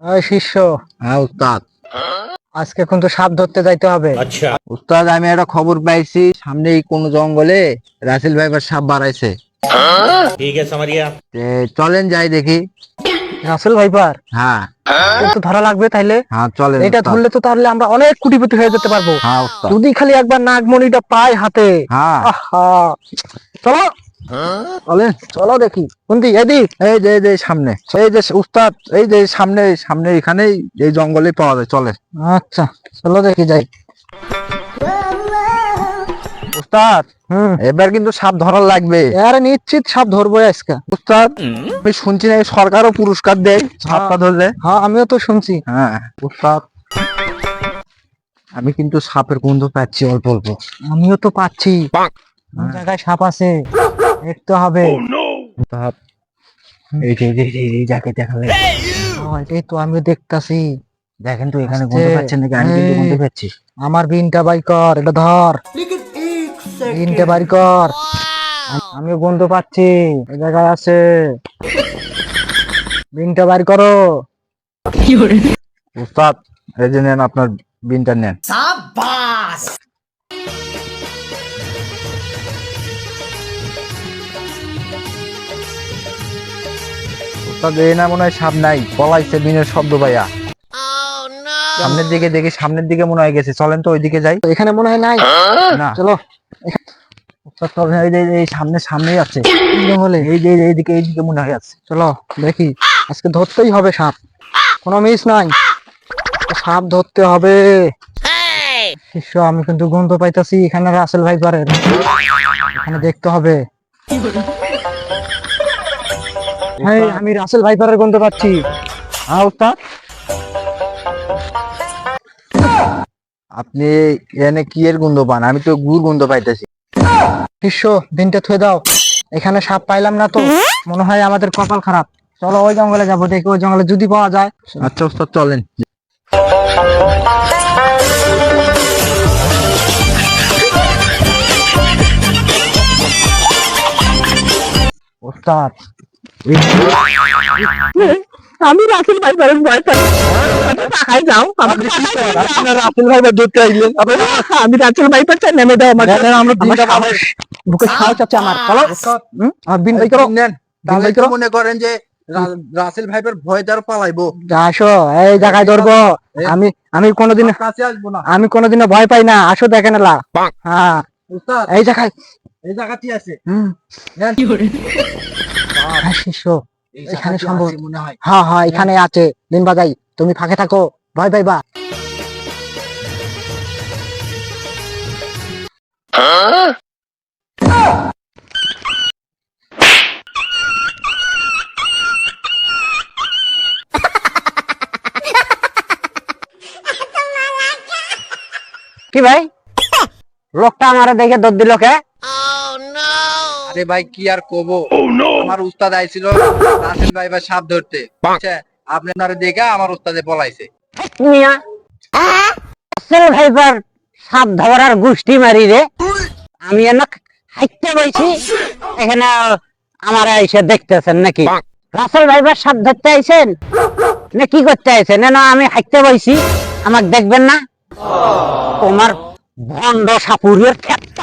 ওই শিষ্য, হ্যাঁ উস্তাদ। আজকে কিন্তু সাপ ধরতে যাইতে হবে। अच्छा। উস্তাদ আমি একটা খবর পাইছি, সামনেই কোন জঙ্গলে রাসেল ভাইবার সাপ বাড়াইছে। ठीक है समझ गया। চলেন যাই দেখি। রাসেল ভাইপার হ্যাঁ কিন্তু ধরা লাগবে তাইলে। হ্যাঁ চলেন এটা উস্তাদ। ধরলে তো তাহলে আমরা অনেক কোটিপতি হয়ে যেতে পারবো। হ্যাঁ উস্তাদ। যদি খালি একবার নাগমণিটা পাই হাতে। হ্যাঁ আহা, চলো চলেন। চলো দেখি কোনদি এদিক। এই যে সামনে, এই যে উস্তাদ, এই যে সামনে সামনে এখানেই এই জঙ্গলে পাওয়া যায়, চলে। আচ্ছা চলো দেখি যাই। উস্তাদ এবার কিন্তু সাপ ধরার লাগবে। আরে নিশ্চিত সাপ ধরবো আজকে। উস্তাদ আমি শুনছি না সরকারও পুরস্কার দেয় সাপটা ধরলে। হ্যাঁ আমিও তো শুনছি। হ্যাঁ উস্তাদ আমি কিন্তু সাপের গন্ধ পাচ্ছি অল্প অল্প। আমিও তো পাচ্ছি কোন জায়গায় সাপ আছে দেখতে হবে। উস্তাদ এই যাকে দেখালে এটাই তো আমিও দেখতাছি। দেখেন তো এখানে আস্তে। গন্ধ পাচ্ছেন নাকি? আমি কিন্তু গন্ধ পাচ্ছি। আমার বিনটা বাই কর, এটা ধর। বিনটা বাই কর। আমিও গন্ধ পাচ্ছি, এই জায়গায় আছে। বিনটা বাই করো। উস্তাদ এই যে নেন আপনার বিনটা নেন। উস্তাদ এই না মনে হয় সাপ নাই, পলাইছে বিনের শব্দ পাইয়া। সামনের দিকে দেখি, সামনের দিকে মনে হয় গেছে, চলেন তো ওইদিকে যাই। তো এখানে মনে হয় নাই। না চলো উস্তাদ চলেন, এই সামনে সামনেই আছে জঙ্গলে। এইদিকে এইদিকে মনে হয় আছে। চলো দেখি, আজকে ধরতেই হবে সাপ, কোনো মিস নাই। সাপ ধরতে হবে। শিষ্য আমি কিন্তু গন্ধ পাইতাছি এখানে রাসেল ভাইপারের। এখানে দেখতে হবে। এই, আমি রাসেল ভাইপারের গন্ধ পাচ্ছি। হ্যাঁ উস্তাদ আপনি এনে কি এর গন্ধ পান? আমি তো গুড় গন্ধ পাইতেছি। শিষ্য দিনটা থুয়ে দাও, এখানে সাপ পাইলাম না তো, মনে হয় আমাদের কপাল খারাপ। চলো ওই জঙ্গলে যাবো, দেখি ওই জঙ্গলে যদি পাওয়া যায়। আচ্ছা উস্তাদ চলেন। উস্তাদ আমি রাসেল ভাইপারের ভয় পাই। তাকাই যাও, রাসেল ভাইপার ধরতে আইলেন। আমি রাসেল ভাইপারটা নেমে দাও আমাকে। আমরা আমার সাহস, বুকে সাহস আছে আমার। চলো আর বিন ভাই করো। নেন। বিন তাহলে ভাই কি করো। মনে করেন যে রাসেল ভাইপার ভয় দ্বারা পালাইবো? আসো এই জায়গায় ধরবো। আমি আমি কোনোদিন কাছে আসবো না। আমি কোনোদিনও ভয় পাই না। আসো দেখেন এলা। হ্যাঁ উস্তাদ এই জায়গায়। এই জায়গাতেই আছে। হ্যাঁ শিষ্য এই এখানে জায়গাতেই সম্ভব। আছে মনে হয়। হ্যাঁ হ্যাঁ এখানে আছে। দিন বাজাই, তুমি ফাঁকে থাকো, ভয় পাইবা। কি ভাই, লোকটা আমারে দেখে দৌড় দিল কে? আরে ভাই কি আর কব, আমার উস্তাদ আইছিল রাসেল ভাইপার সাপ ধরতে। আচ্ছা আপনার দেখে আমার উস্তাদে পলাইছে। মিয়া আসল ভাইবার সাপ ধরার গোষ্ঠী মারি রে। আমি এনে হাইটে বইছি, এখানে আমার এসে দেখতেছেন নাকি? রাসেল ভাইবার সাপ ধরতে আইছেন না কি করতে আইছেন? না আমি হাইটে বইছি, আমাকে দেখবেন না? তোমার ভন্ড সাপুরের ক্ষেত্রে